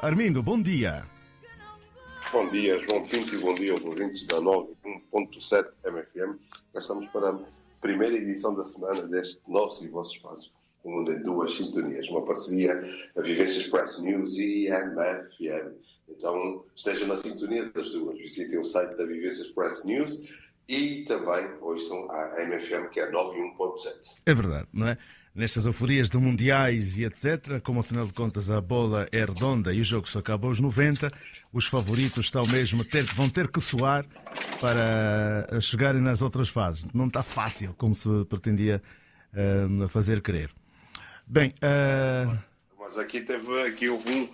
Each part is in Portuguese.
Armindo, bom dia. Bom dia, João Pinto, e bom dia aos ouvintes da 91.7 MFM. Já estamos para a primeira edição da semana deste nosso e vosso espaço, o mundo em duas sintonias, uma parceria, a Vivência Express News e a MFM. Então, estejam na sintonia das duas. Visitem o site da Vivência Express News e também ouçam a MFM, que é 91.7. É verdade, não é? Nestas euforias de mundiais e etc., como afinal de contas a bola é redonda e o jogo só acaba aos 90, os favoritos vão ter que suar para chegarem nas outras fases. Não está fácil, como se pretendia fazer crer. Bem, mas aqui houve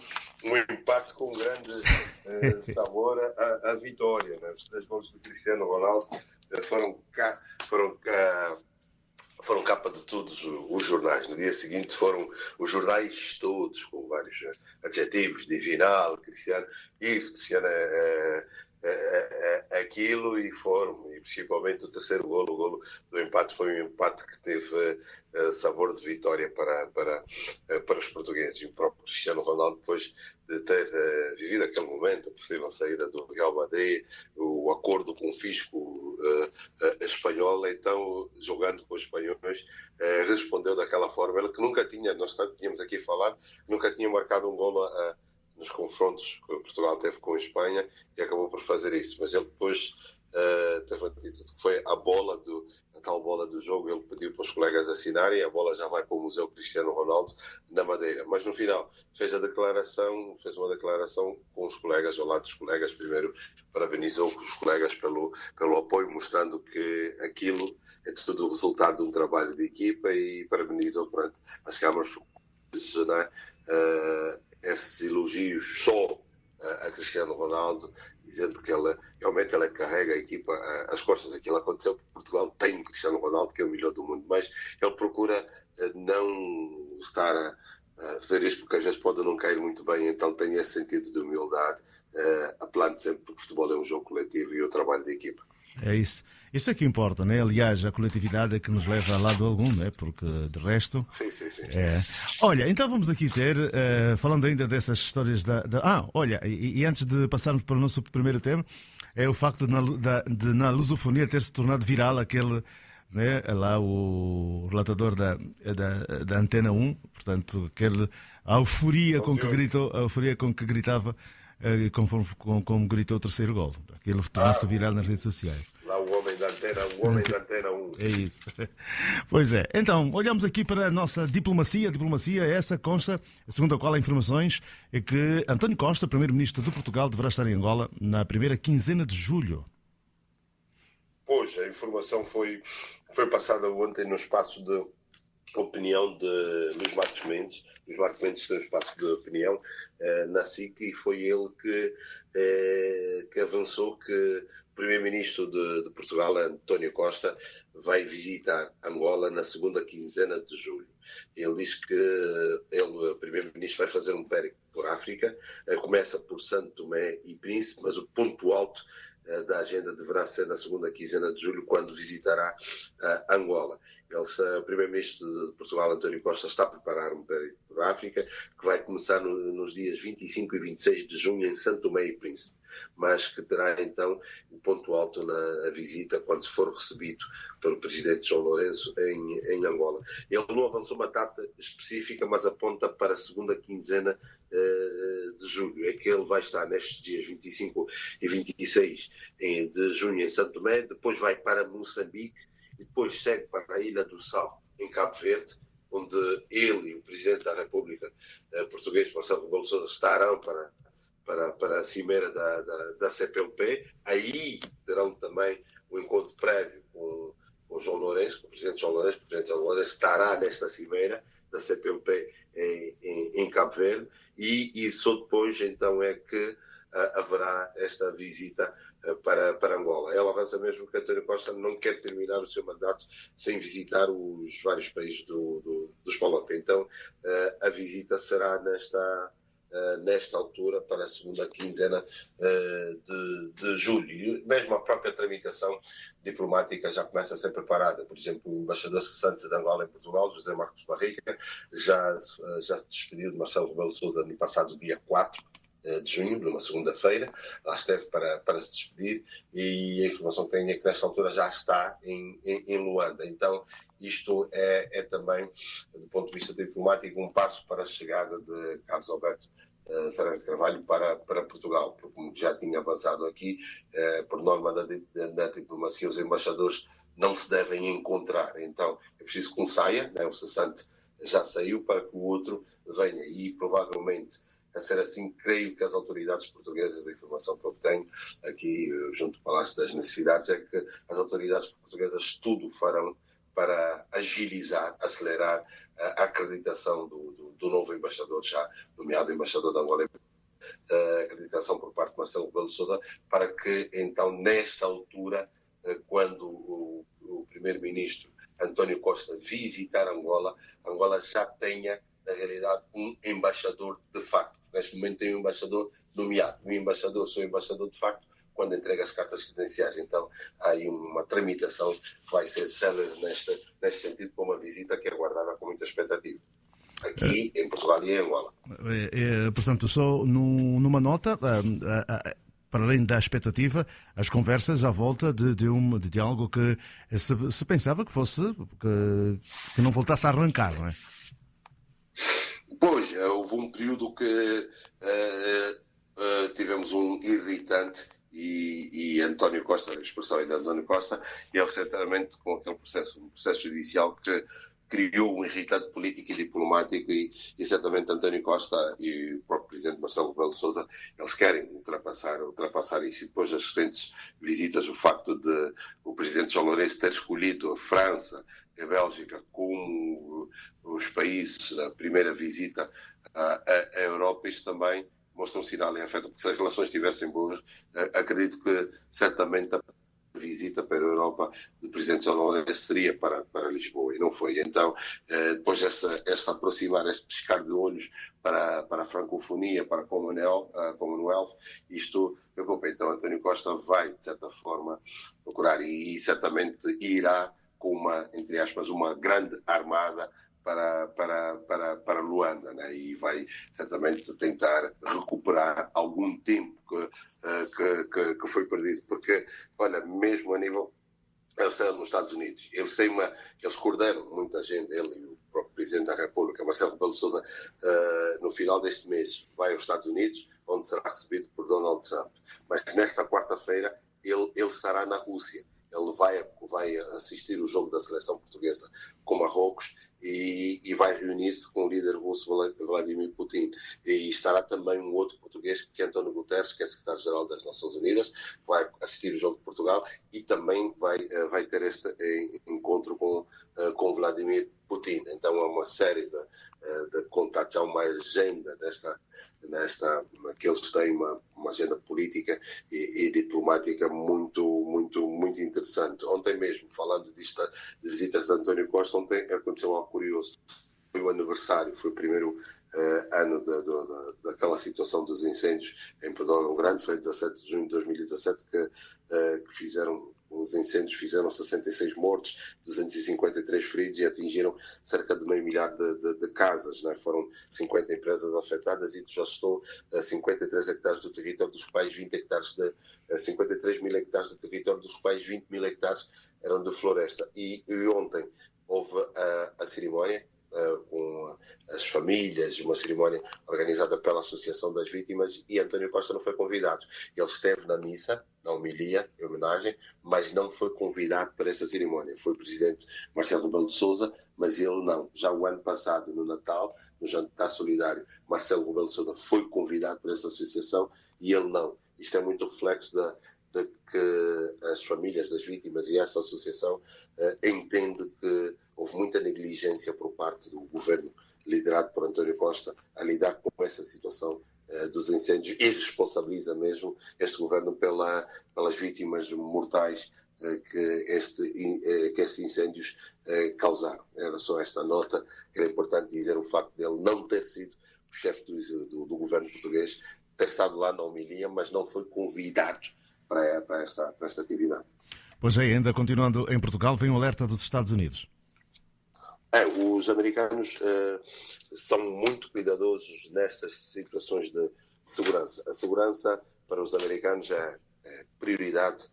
um empate com grande sabor à vitória, né? Os 3 gols do Cristiano Ronaldo foram capa de todos os jornais. No dia seguinte foram os jornais todos, com vários adjetivos, divinal, Cristiano, isso, Cristiano aquilo, e principalmente o terceiro golo, o golo do empate, foi um empate que teve sabor de vitória para os portugueses. E o próprio Cristiano Ronaldo, depois de ter vivido aquele momento, a possível saída do Real Madrid, o acordo com o fisco espanhol, então, jogando com os espanhóis, respondeu daquela forma. Ele que nunca tinha, nós tínhamos aqui falado, nunca tinha marcado um golo nos confrontos que Portugal teve com a Espanha, e acabou por fazer isso. Mas ele depois teve uma atitude que foi a tal bola do jogo. Ele pediu para os colegas assinarem, a bola já vai para o Museu Cristiano Ronaldo na Madeira. Mas no final fez uma declaração com os colegas, ao lado dos colegas. Primeiro parabenizou os colegas pelo apoio, mostrando que aquilo é tudo o resultado de um trabalho de equipa, e parabenizou perante as câmaras por posicionar esses elogios só a Cristiano Ronaldo, dizendo que realmente ela carrega a equipa às costas. Aquilo aconteceu porque Portugal tem um Cristiano Ronaldo, que é o melhor do mundo, mas ele procura não estar a fazer isto, porque às vezes pode não cair muito bem. Então tem esse sentido de humildade, apelando sempre, porque o futebol é um jogo coletivo e o trabalho de equipa. é isso. Isso é que importa, né? Aliás, a coletividade é que nos leva a lado algum, né? Porque de resto... Sim. Olha, então vamos aqui ter, falando ainda dessas histórias olha, e antes de passarmos para o nosso primeiro tema, é o facto de na lusofonia ter se tornado viral aquele, né? Lá o relatador da Antena 1, portanto, a euforia com que gritava, como gritou o terceiro gol. Aquilo tornou-se viral nas redes sociais. Lá o homem da Antena 1. É isso. Pois é. Então, olhamos aqui para a nossa diplomacia. A diplomacia é essa, consta, segundo a qual há informações, é que António Costa, primeiro-ministro de Portugal, deverá estar em Angola na primeira quinzena de julho. Pois, a informação foi passada ontem no espaço de opinião de Luís Marcos Mendes. Luís Marcos Mendes tem um espaço de opinião na SIC, e foi ele que avançou que o primeiro-ministro de Portugal, António Costa, vai visitar Angola na segunda quinzena de julho. Ele diz que o primeiro-ministro, vai fazer um périplo por África, começa por Santo Tomé e Príncipe, mas o ponto alto da agenda deverá ser na segunda quinzena de julho, quando visitará Angola. O primeiro-ministro de Portugal, António Costa, está a preparar um périplo por África, que vai começar nos dias 25 e 26 de junho em Santo Tomé e Príncipe, mas que terá então o ponto alto na visita, quando for recebido pelo presidente João Lourenço em Angola. Ele não avançou uma data específica, mas aponta para a segunda quinzena de julho. É que ele vai estar nestes dias 25 e 26 de junho em Santo Tomé, depois vai para Moçambique e depois segue para a Ilha do Sal, em Cabo Verde, onde ele e o presidente da República português, Marcelo Rebelo de Sousa, estarão para a cimeira da CPLP. Aí terão também um encontro prévio com João Lourenço, com o presidente João Lourenço. O presidente João Lourenço estará nesta cimeira da CPLP em Cabo Verde, e só depois então é que haverá esta visita para Angola. Ela avança mesmo que António Costa não quer terminar o seu mandato sem visitar os vários países dos PALOP. Então a visita será nesta altura, para a segunda quinzena de julho. E mesmo a própria tramitação diplomática já começa a ser preparada. Por exemplo, o embaixador cessante de Angola em Portugal, José Marcos Barriga, já se despediu de Marcelo Rebelo de Sousa no passado dia 4 de junho, numa segunda-feira. Lá esteve para se despedir e a informação que tenho é que nesta altura já está em Luanda. Então, isto é também, do ponto de vista diplomático, um passo para a chegada de Carlos Alberto Saraiva de Carvalho para Portugal, porque como já tinha avançado aqui, por norma da diplomacia, os embaixadores não se devem encontrar. Então, é preciso que um saia, né? O cessante já saiu, para que o outro venha. E, provavelmente, a ser assim, creio que as autoridades portuguesas, da informação que eu tenho aqui, junto ao Palácio das Necessidades, é que as autoridades portuguesas tudo farão para agilizar, acelerar a acreditação do novo embaixador, já nomeado embaixador de Angola, a acreditação por parte de Marcelo Rebelo de Sousa, para que, então, nesta altura, quando o primeiro-ministro António Costa visitar Angola, Angola já tenha, na realidade, um embaixador de facto. Neste momento tem um embaixador nomeado. O embaixador, sou embaixador de facto, quando entrega as cartas credenciais. Então, há aí uma tramitação que vai ser célere neste sentido, com uma visita que é aguardada com muita expectativa. Aqui, em Portugal e em Angola. Portanto, só numa nota, para além da expectativa, as conversas à volta de algo que se pensava que fosse, que não voltasse a arrancar, não é? Pois, houve um período que tivemos um irritante e António Costa, a expressão é de António Costa, e ele certamente com aquele processo judicial que criou um irritante político e diplomático e certamente António Costa e o próprio presidente Marcelo Rebelo de Sousa, eles querem ultrapassar isso. E depois das recentes visitas, o facto de o presidente João Lourenço ter escolhido a França e a Bélgica como os países da primeira visita à Europa, isto também mostra um sinal em afeto, porque se as relações estivessem boas, acredito que certamente a visita para a Europa do presidente João Lourenço seria para Lisboa, e não foi. Então, depois essa aproximar, esse pescar de olhos para a francofonia, para a Commonwealth, isto preocupa. Então, António Costa vai, de certa forma, procurar e certamente irá com entre aspas, uma grande armada para Luanda, né? E vai certamente tentar recuperar algum tempo que foi perdido, porque, olha, mesmo a nível, eles estão nos Estados Unidos, eles coordenam muita gente, ele e o próprio Presidente da República, Marcelo Rebelo de Sousa, no final deste mês vai aos Estados Unidos, onde será recebido por Donald Trump, mas nesta quarta-feira ele estará na Rússia. Ele vai assistir o jogo da seleção portuguesa com Marrocos e vai reunir-se com o líder russo Vladimir Putin. E estará também um outro português, que é António Guterres, que é secretário-geral das Nações Unidas, vai assistir o jogo de Portugal e também vai ter este encontro com Vladimir Putin. Então há uma série de contatos, há uma agenda que eles têm uma agenda política e diplomática muito interessante. Ontem mesmo, falando disto, de visitas de António Costa, ontem aconteceu algo curioso. Foi o aniversário, foi o primeiro ano daquela situação dos incêndios em Pedrógão Grande, foi 17 de junho de 2017 que os incêndios fizeram 66 mortos, 253 feridos e atingiram cerca de meio milhar de casas, né? Foram 50 empresas afetadas e devastou 53 hectares do território, dos quais 20 hectares 53 mil hectares do território, dos quais 20 mil hectares eram de floresta. E ontem houve a cerimónia com as famílias, uma cerimónia organizada pela Associação das Vítimas, e António Costa não foi convidado. Ele esteve na missa, na homilia, em homenagem, mas não foi convidado para essa cerimónia. Foi o presidente Marcelo Rebelo de Sousa, mas ele não. Já o ano passado, no Natal, no jantar solidário, Marcelo Rebelo de Sousa foi convidado para essa associação e ele não. Isto é muito reflexo de que as famílias das vítimas e essa associação entende que houve muita negligência por parte do governo liderado por António Costa a lidar com essa situação dos incêndios e responsabiliza mesmo este governo pelas vítimas mortais que estes incêndios causaram. Era só esta nota que era importante dizer, o facto dele não ter sido o chefe do governo português, ter estado lá na homilia, mas não foi convidado para esta atividade. Pois é, ainda continuando em Portugal, vem um alerta dos Estados Unidos. Os americanos são muito cuidadosos nestas situações segurança. A segurança para os americanos é prioridade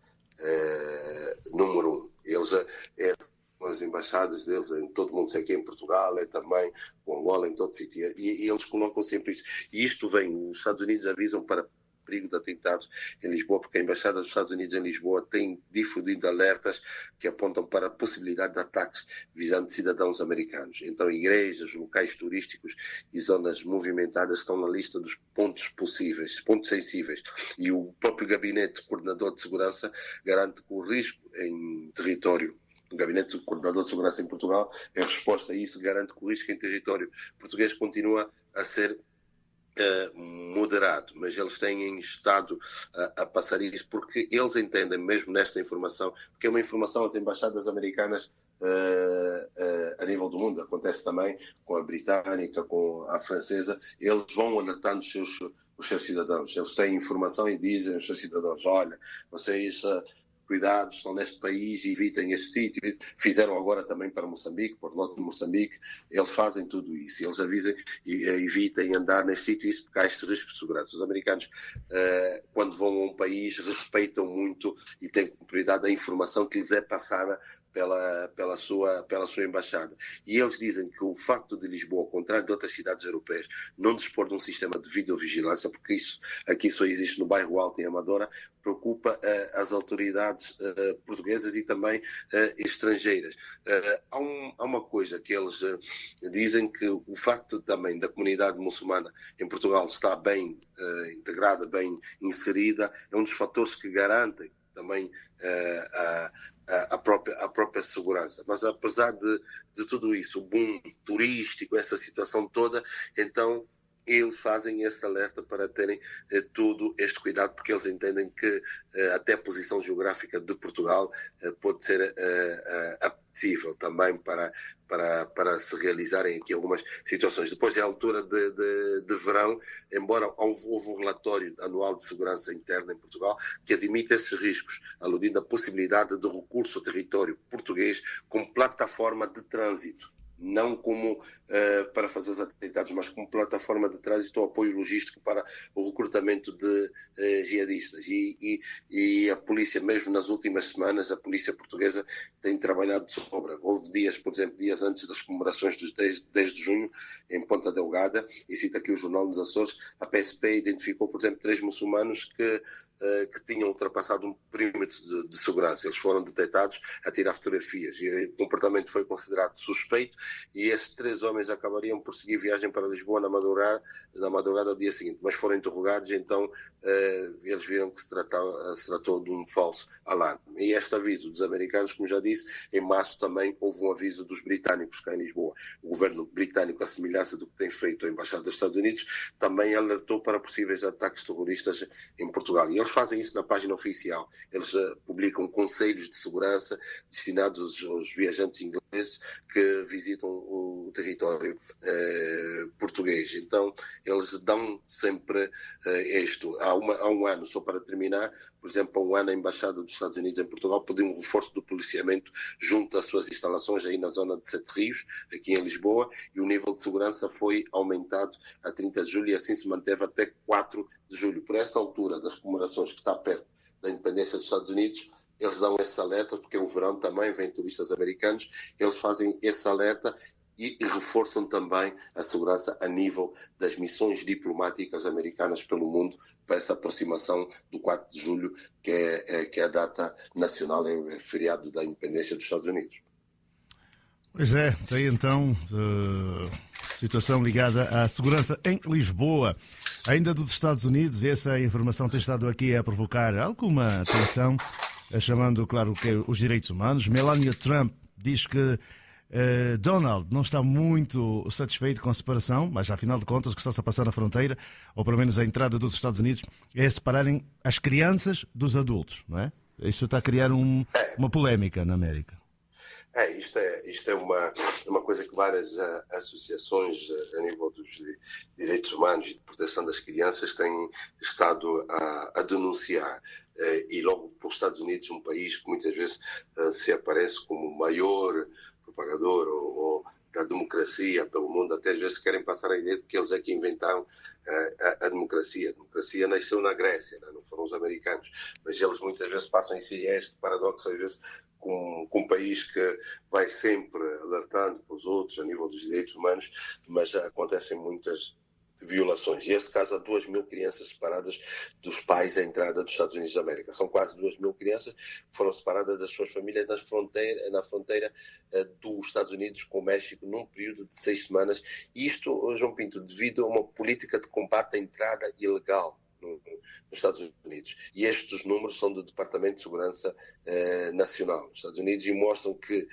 número um. Eles as embaixadas deles em todo o mundo, sei aqui em Portugal, é também com Angola, em todo sítio, e eles colocam sempre isto. E isto vem, os Estados Unidos avisam para perigo de atentados em Lisboa, porque a Embaixada dos Estados Unidos em Lisboa tem difundido alertas que apontam para a possibilidade de ataques visando cidadãos americanos. Então, igrejas, locais turísticos e zonas movimentadas estão na lista dos pontos possíveis, pontos sensíveis. E o próprio Gabinete Coordenador de Segurança garante que o risco em território, o Gabinete Coordenador de Segurança em Portugal, em resposta a isso, garante que o risco em território português continua a ser moderado, mas eles têm estado a passar isso porque eles entendem, mesmo nesta informação, porque é uma informação às embaixadas americanas a nível do mundo, acontece também com a britânica, com a francesa, eles vão alertando os seus cidadãos, eles têm informação e dizem aos seus cidadãos, olha, vocês... cuidado, estão neste país, evitem este sítio. Fizeram agora também para Moçambique, para o norte de Moçambique, eles fazem tudo isso. Eles avisam e evitem andar neste sítio, isso porque há estes riscos de segurança. Os americanos, quando vão a um país, respeitam muito e têm prioridade à informação que lhes é passada pela sua embaixada. E eles dizem que o facto de Lisboa, ao contrário de outras cidades europeias, não dispor de um sistema de videovigilância, porque isso aqui só existe no bairro Alto, em Amadora, preocupa as autoridades portuguesas e também estrangeiras. Há uma coisa que eles dizem, que o facto também da comunidade muçulmana em Portugal estar bem integrada, bem inserida, é um dos fatores que garantem também a própria segurança. Mas apesar de tudo isso, o boom turístico, essa situação toda, então eles fazem esse alerta para terem todo este cuidado, porque eles entendem que até a posição geográfica de Portugal pode ser apetecível também para se realizarem aqui algumas situações. Depois é a altura de verão, embora houve um relatório anual de segurança interna em Portugal que admite esses riscos, aludindo à possibilidade de recurso ao território português como plataforma de trânsito. Não como para fazer os atentados, mas como plataforma de trânsito ou apoio logístico para o recrutamento de jihadistas. E a polícia, mesmo nas últimas semanas, a polícia portuguesa tem trabalhado de sobra. Houve dias, por exemplo, dias antes das comemorações dos 10 de junho, em Ponta Delgada, e cita aqui o Jornal dos Açores, a PSP identificou, por exemplo, 3 muçulmanos que tinham ultrapassado um perímetro de segurança. Eles foram detectados a tirar fotografias e o comportamento foi considerado suspeito, e esses 3 homens acabariam por seguir viagem para Lisboa na madrugada do dia seguinte, mas foram interrogados, então eles viram que se tratou de um falso alarme. E este aviso dos americanos, como já disse, em março também houve um aviso dos britânicos cá em Lisboa. O governo britânico, à semelhança do que tem feito a Embaixada dos Estados Unidos, também alertou para possíveis ataques terroristas em Portugal. E eles fazem isso na página oficial. Eles publicam conselhos de segurança destinados aos viajantes ingleses que visitam o território português. Então, eles dão sempre isto. Há um ano, só para terminar, por exemplo, há um ano a Embaixada dos Estados Unidos em Portugal pediu um reforço do policiamento junto às suas instalações aí na zona de Sete Rios, aqui em Lisboa, e o nível de segurança foi aumentado a 30 de julho e assim se manteve até 4 de julho. Por esta altura das comemorações, que está perto da independência dos Estados Unidos, eles dão esse alerta, porque o verão também vem turistas americanos, eles fazem esse alerta e reforçam também a segurança a nível das missões diplomáticas americanas pelo mundo para essa aproximação do 4 de julho, que é a data nacional, é feriado da independência dos Estados Unidos. Pois é, tem então situação ligada à segurança em Lisboa, ainda dos Estados Unidos, e essa informação tem estado aqui a provocar alguma atenção, chamando, claro, que os direitos humanos. Melania Trump diz que Donald não está muito satisfeito com a separação, mas afinal de contas o que está-se a passar na fronteira, ou pelo menos a entrada dos Estados Unidos, é separarem as crianças dos adultos, não é? Isso está a criar uma polémica na América. Isto é uma coisa que várias associações a nível dos direitos humanos e de proteção das crianças têm estado a denunciar. E logo para os Estados Unidos, um país que muitas vezes se aparece como o maior propagador ou da democracia pelo mundo, até às vezes querem passar a ideia de que eles é que inventaram a democracia. A democracia nasceu na Grécia, não foram os americanos, mas eles muitas vezes passam em si este paradoxo, às vezes com um país que vai sempre alertando para os outros a nível dos direitos humanos, mas acontecem muitas violações. E neste caso, há 2.000 crianças separadas dos pais à entrada dos Estados Unidos da América. São quase 2.000 crianças que foram separadas das suas famílias na fronteira dos Estados Unidos com o México num período de 6 semanas. E isto, João Pinto, devido a uma política de combate à entrada ilegal nos Estados Unidos. E estes números são do Departamento de Segurança Nacional dos Estados Unidos e mostram que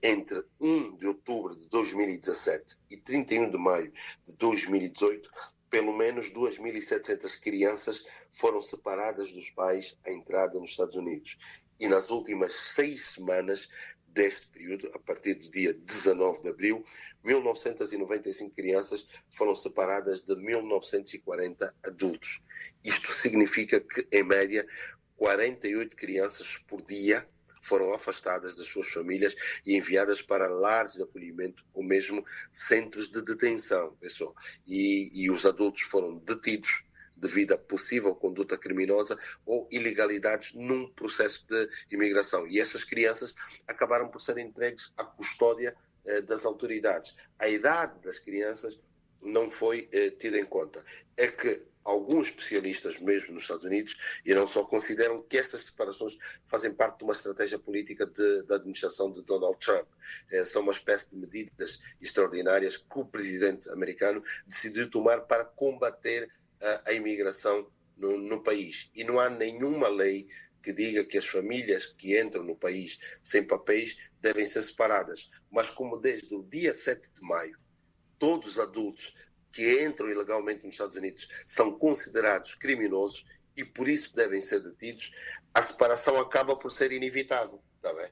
entre 1 de outubro de 2017 e 31 de maio de 2018, pelo menos 2.700 crianças foram separadas dos pais à entrada nos Estados Unidos. E nas últimas 6 semanas deste período, a partir do dia 19 de abril, 1.995 crianças foram separadas de 1.940 adultos. Isto significa que, em média, 48 crianças por dia foram afastadas das suas famílias e enviadas para lares de acolhimento ou mesmo centros de detenção, pessoal. E os adultos foram detidos devido a possível conduta criminosa ou ilegalidades num processo de imigração. E essas crianças acabaram por ser entregues à custódia das autoridades. A idade das crianças não foi tida em conta. É que alguns especialistas, mesmo nos Estados Unidos, e não só, consideram que estas separações fazem parte de uma estratégia política da administração de Donald Trump. São uma espécie de medidas extraordinárias que o presidente americano decidiu tomar para combater a imigração no país. E não há nenhuma lei que diga que as famílias que entram no país sem papéis devem ser separadas. Mas como desde o dia 7 de maio, todos os adultos que entram ilegalmente nos Estados Unidos são considerados criminosos e por isso devem ser detidos, a separação acaba por ser inevitável. Está bem?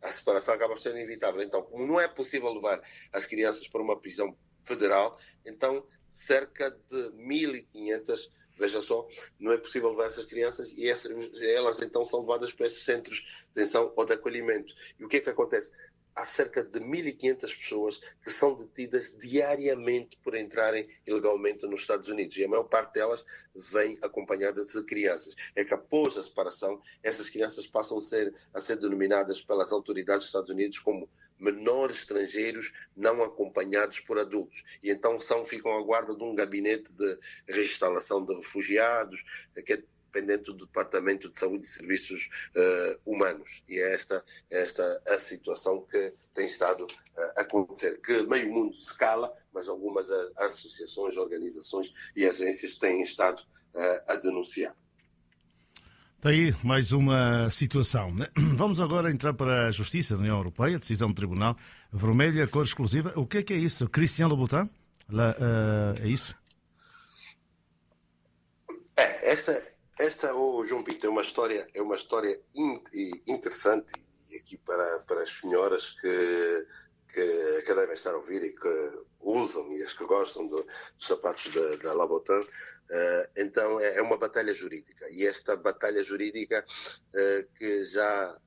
A separação acaba por ser inevitável. Então, como não é possível levar as crianças para uma prisão federal, então cerca de 1.500, veja só, não é possível levar essas crianças e elas então são levadas para esses centros de detenção ou de acolhimento. E o que é que acontece? Há cerca de 1.500 pessoas que são detidas diariamente por entrarem ilegalmente nos Estados Unidos e a maior parte delas vem acompanhadas de crianças. É que após a separação, essas crianças passam a ser denominadas pelas autoridades dos Estados Unidos como menores estrangeiros não acompanhados por adultos. E então ficam à guarda de um gabinete de reinstalação de refugiados, que é dependente do Departamento de Saúde e Serviços Humanos. E é esta a situação que tem estado a acontecer, que meio mundo se cala, mas algumas associações, organizações e agências têm estado a denunciar. Está aí mais uma situação. Vamos agora entrar para a Justiça da União Europeia, decisão do Tribunal Vermelha, cor exclusiva. O que é isso? Christian Louboutin? É isso? Esta, João Pinto, é uma história interessante e aqui para as senhoras que devem estar a ouvir e que usam e as que gostam dos sapatos da Louboutin. Então é uma batalha jurídica e esta batalha jurídica que já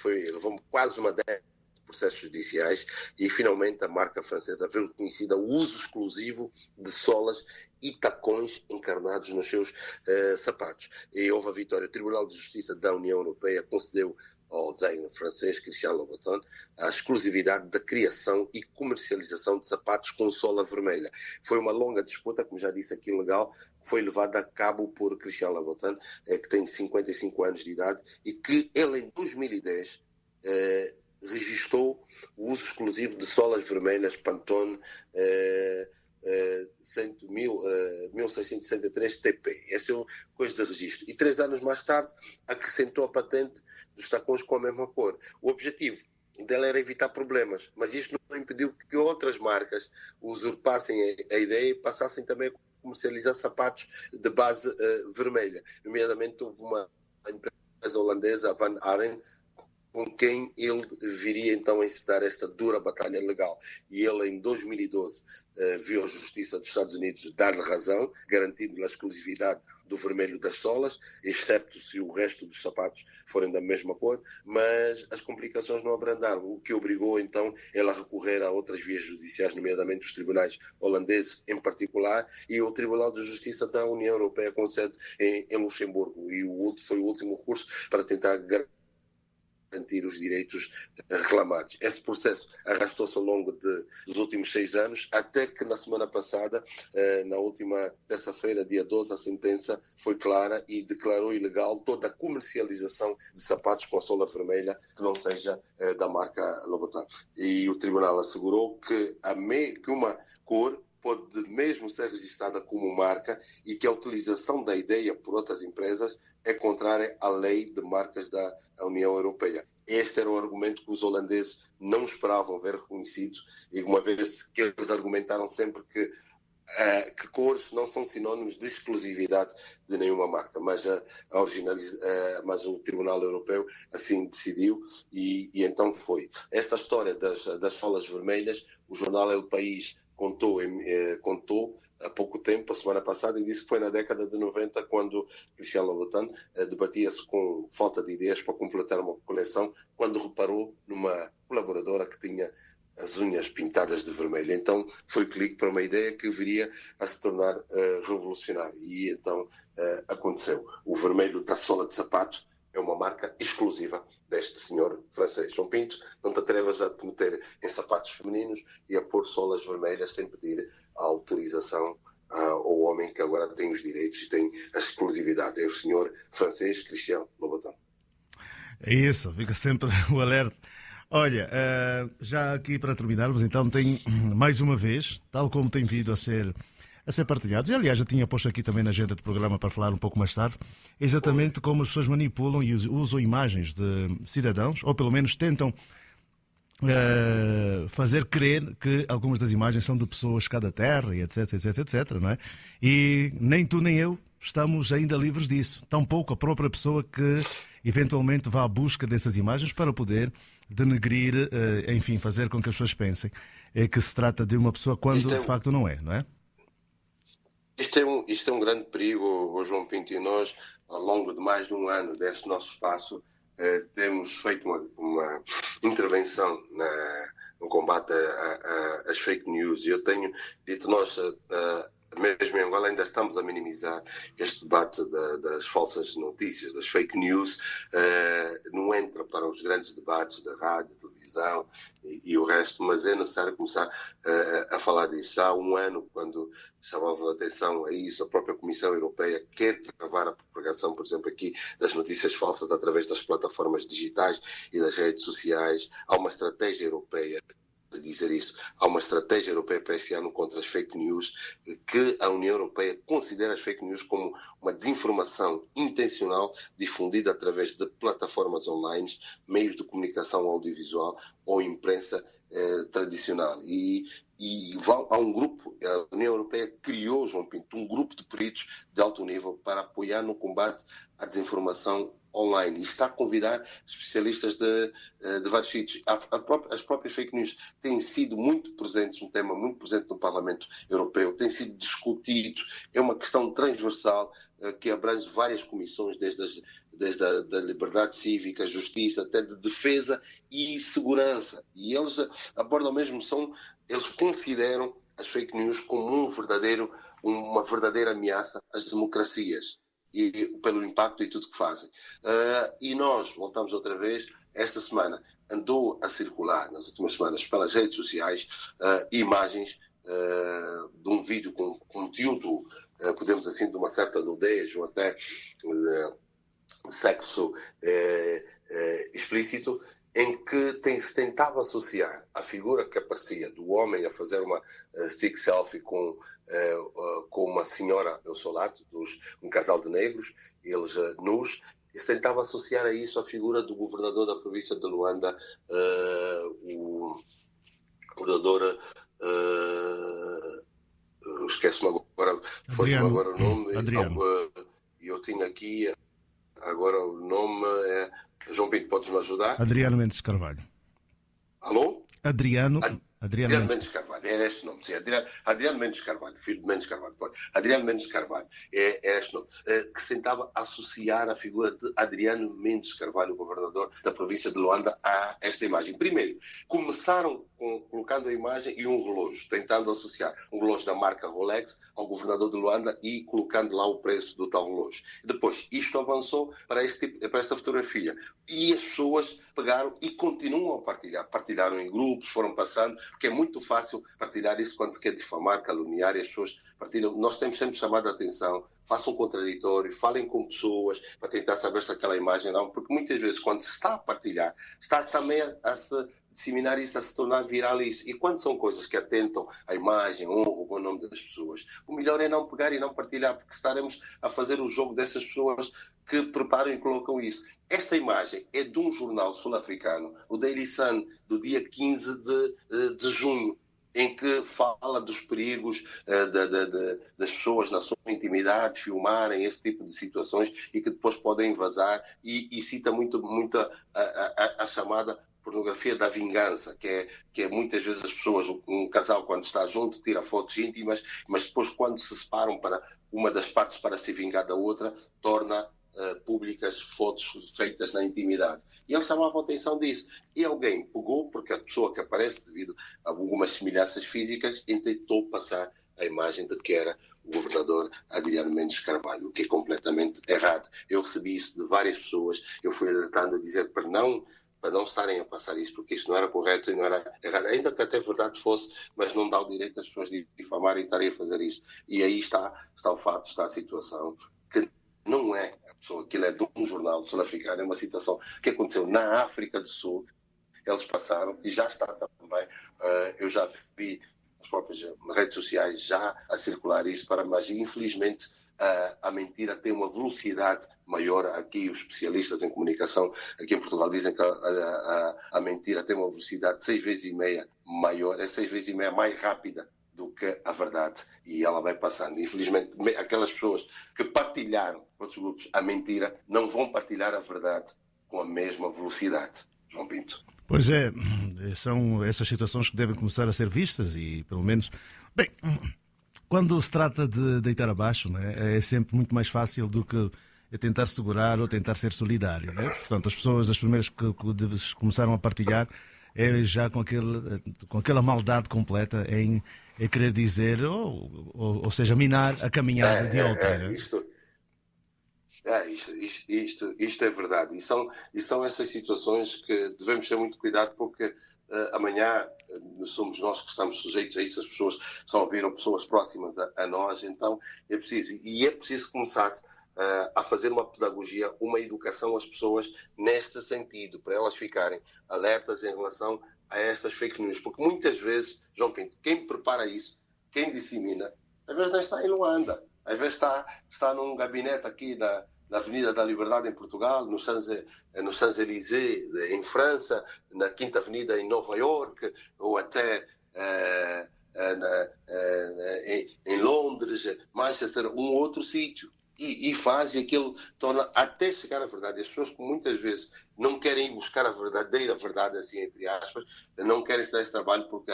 levou quase uma década de processos judiciais e finalmente a marca francesa viu reconhecida o uso exclusivo de solas e tacões encarnados nos seus sapatos. E houve a vitória. O Tribunal de Justiça da União Europeia concedeu ao designer francês Christian Louboutin a exclusividade da criação e comercialização de sapatos com sola vermelha. Foi uma longa disputa, como já disse aqui, legal, que foi levada a cabo por Christian Louboutin, que tem 55 anos de idade e que ele em 2010 registrou o uso exclusivo de solas vermelhas Pantone 1663 TP. Essa é uma coisa de registro. E 3 anos mais tarde acrescentou a patente dos tacões com a mesma cor. O objetivo dela era evitar problemas, mas isto não impediu que outras marcas usurpassem a ideia e passassem também a comercializar sapatos de base vermelha. Nomeadamente houve uma empresa holandesa, a Van Aren, com quem ele viria então a incitar esta dura batalha legal. E ele, em 2012, viu a Justiça dos Estados Unidos dar-lhe razão, garantindo-lhe a exclusividade do vermelho das solas, excepto se o resto dos sapatos forem da mesma cor, mas as complicações não abrandaram, o que obrigou então ele a recorrer a outras vias judiciais, nomeadamente os tribunais holandeses em particular, e o Tribunal de Justiça da União Europeia com sede em Luxemburgo, e foi o último recurso para tentar garantir os direitos reclamados. Esse processo arrastou-se ao longo dos últimos 6 anos, até que na semana passada, na última terça-feira, dia 12, a sentença foi clara e declarou ilegal toda a comercialização de sapatos com a sola vermelha que não seja da marca Louboutin. E o tribunal assegurou que uma cor pode mesmo ser registrada como marca e que a utilização da ideia por outras empresas é contrária à lei de marcas da União Europeia. Este era o argumento que os holandeses não esperavam ver reconhecido, e uma vez que eles argumentaram sempre que cores não são sinónimos de exclusividade de nenhuma marca, mas o Tribunal Europeu assim decidiu e então foi. Esta história das solas vermelhas, o jornal El País contou há pouco tempo, a semana passada, e disse que foi na década de 90 quando Christian Louboutin debatia-se com falta de ideias para completar uma coleção, quando reparou numa colaboradora que tinha as unhas pintadas de vermelho. Então foi clique para uma ideia que viria a se tornar revolucionária. E então aconteceu. O vermelho da sola de sapato é uma marca exclusiva deste senhor francês. João Pinto, não te atrevas a te meter em sapatos femininos e a pôr solas vermelhas sem pedir a autorização ao homem que agora tem os direitos e tem a exclusividade. É o senhor francês Christian Louboutin. É isso, fica sempre o alerta. Olha, já aqui para terminarmos, então, tem mais uma vez, tal como tem vindo a ser partilhados, e aliás já tinha posto aqui também na agenda do programa para falar um pouco mais tarde, exatamente como as pessoas manipulam e usam imagens de cidadãos, ou pelo menos tentam fazer crer que algumas das imagens são de pessoas cá da Terra, e etc, etc, etc, não é? E nem tu nem eu estamos ainda livres disso. Tampouco a própria pessoa que eventualmente vá à busca dessas imagens para poder denegrir, enfim, fazer com que as pessoas pensem que se trata de uma pessoa quando de facto não é, não é? Isto é um grande perigo, João Pinto, e nós, ao longo de mais de um ano deste nosso espaço, temos feito uma intervenção no combate às fake news. E eu tenho dito, nós, mesmo em Angola, ainda estamos a minimizar este debate das falsas notícias, das fake news. Não entra para os grandes debates da rádio, televisão e o resto, mas é necessário começar a falar disso. Há um ano, quando chamava a atenção a isso, a própria Comissão Europeia quer travar a propagação, por exemplo, aqui das notícias falsas através das plataformas digitais e das redes sociais. Há uma estratégia europeia de dizer isso. Há uma estratégia europeia para este ano contra as fake news, que a União Europeia considera as fake news como uma desinformação intencional difundida através de plataformas online, meios de comunicação audiovisual ou imprensa tradicional. Há um grupo, a União Europeia criou, João Pinto, um grupo de peritos de alto nível para apoiar no combate à desinformação online, e está a convidar especialistas de vários sítios. As próprias fake news têm sido muito presentes, um tema muito presente no Parlamento Europeu, tem sido discutido, é uma questão transversal que abrange várias comissões, desde a liberdade cívica, justiça, até de defesa e segurança. E eles abordam mesmo, eles consideram as fake news como uma verdadeira ameaça às democracias, e pelo impacto e tudo que fazem. E nós voltamos outra vez, esta semana andou a circular, nas últimas semanas, pelas redes sociais, imagens de um vídeo com conteúdo, podemos assim, de uma certa nudez ou até sexo explícito, em que se tentava associar a figura que aparecia do homem a fazer uma stick selfie com uma senhora ao seu lado, um casal de negros, eles nus, e se tentava associar a isso a figura do governador da província de Luanda, o governador, esquece-me agora, fosse-me agora o nome, Adriano. eu tinha aqui Agora o nome é... João Pinto, podes-me ajudar? Adriano Mendes Carvalho. Alô? Adriano Adriano Mendes Carvalho, era este nome, sim. Adriano Mendes Carvalho, filho de Mendes Carvalho. Adriano Mendes Carvalho, é este nome, que se tentava associar a figura de Adriano Mendes Carvalho, o governador da província de Luanda, a esta imagem. Primeiro, começaram colocando a imagem e um relógio, tentando associar um relógio da marca Rolex ao governador de Luanda e colocando lá o preço do tal relógio. Depois, isto avançou para esta fotografia e as pessoas pegaram e continuam a partilhar. Partilharam em grupos, foram passando, porque é muito fácil partilhar isso quando se quer difamar, caluniar, e as pessoas partilham. Nós temos sempre chamado a atenção, façam um contraditório, falem com pessoas para tentar saber se aquela imagem não, porque muitas vezes quando se está a partilhar, está também a se disseminar isso, a se tornar viral isso. E quando são coisas que atentam à imagem ou o bom nome das pessoas, o melhor é não pegar e não partilhar, porque estaremos a fazer o jogo dessas pessoas que preparam e colocam isso. Esta imagem é de um jornal sul-africano, o Daily Sun, do dia 15 de junho, em que fala dos perigos das pessoas na sua intimidade, filmarem esse tipo de situações e que depois podem vazar, e cita muito a chamada pornografia da vingança, que é muitas vezes as pessoas, um casal quando está junto tira fotos íntimas, mas depois quando se separam para uma das partes para se vingar da outra, torna públicas fotos feitas na intimidade. E eles chamavam a atenção disso. E alguém pegou, porque a pessoa que aparece, devido a algumas semelhanças físicas, e tentou passar a imagem de que era o governador Adriano Mendes Carvalho, o que é completamente errado. Eu recebi isso de várias pessoas, eu fui alertando a dizer para não estarem a passar isso, porque isso não era correto e não era errado. Ainda que até verdade fosse, mas não dá o direito às pessoas de difamarem e estarem a fazer isso. E aí está o fato, está a situação, que não é aquilo é de um jornal sul-africano, é uma situação que aconteceu na África do Sul, eles passaram e já está também, eu já vi nas próprias redes sociais já a circular isso, mas infelizmente a mentira tem uma velocidade maior. Aqui os especialistas em comunicação aqui em Portugal dizem que a mentira tem uma velocidade 6 vezes e meia maior, é 6 vezes e meia mais rápida do que a verdade, e ela vai passando. Infelizmente, aquelas pessoas que partilharam, outros grupos, a mentira, não vão partilhar a verdade com a mesma velocidade. João Pinto. Pois é, são essas situações que devem começar a ser vistas e, pelo menos... Bem, quando se trata de deitar abaixo, né, é sempre muito mais fácil do que tentar segurar ou tentar ser solidário. Né? Portanto, as pessoas, as primeiras que começaram a partilhar, é já com aquela maldade completa em querer dizer, ou seja, minar a caminhada de outra. Isto é verdade. E são essas situações que devemos ter muito cuidado, porque amanhã somos nós que estamos sujeitos a isso, as pessoas só viram pessoas próximas a nós, então é preciso começar a fazer uma pedagogia, uma educação às pessoas neste sentido, para elas ficarem alertas em relação a estas fake news, porque muitas vezes, João Pinto, quem prepara isso, quem dissemina, às vezes não está em Luanda, às vezes está num gabinete aqui na Avenida da Liberdade em Portugal, no Champs-Élysées em França, na Quinta Avenida em Nova York, ou até em Londres, Manchester, um outro sítio. E faz, e aquilo torna até chegar à verdade. As pessoas que muitas vezes não querem buscar a verdadeira verdade, assim, entre aspas, não querem estar esse trabalho, porque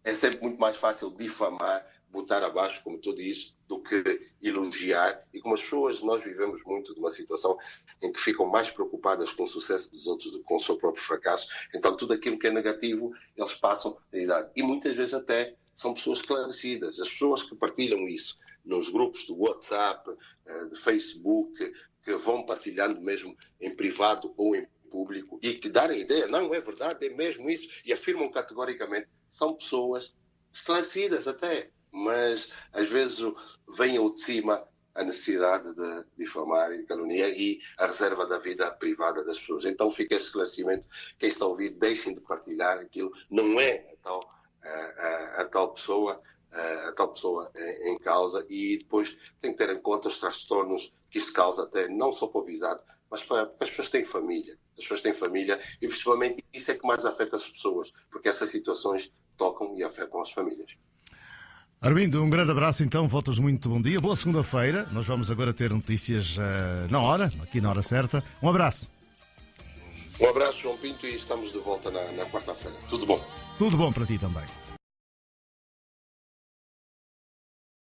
é sempre muito mais fácil difamar, botar abaixo, como tu dizes, do que elogiar. E como as pessoas, nós vivemos muito de uma situação em que ficam mais preocupadas com o sucesso dos outros do que com o seu próprio fracasso, então tudo aquilo que é negativo, eles passam a idade. E muitas vezes até são pessoas esclarecidas. As pessoas que partilham isso nos grupos do WhatsApp, de Facebook, que vão partilhando mesmo em privado ou em público, e que darem ideia, não é verdade, é mesmo isso, e afirmam categoricamente, são pessoas esclarecidas até, mas às vezes vem ao de cima a necessidade de difamar e caluniar e a reserva da vida privada das pessoas. Então fica esse esclarecimento, quem está a ouvir, deixem de partilhar aquilo, não é a tal pessoa em causa, e depois tem que ter em conta os transtornos que isso causa, até não só para o visado, mas porque as pessoas têm família. As pessoas têm família e principalmente isso é que mais afeta as pessoas, porque essas situações tocam e afetam as famílias. Armindo, um grande abraço então, voltas muito bom dia, boa segunda-feira. Nós vamos agora ter notícias na hora, aqui na hora certa. Um abraço. Um abraço, João Pinto, e estamos de volta na quarta-feira. Tudo bom. Tudo bom para ti também.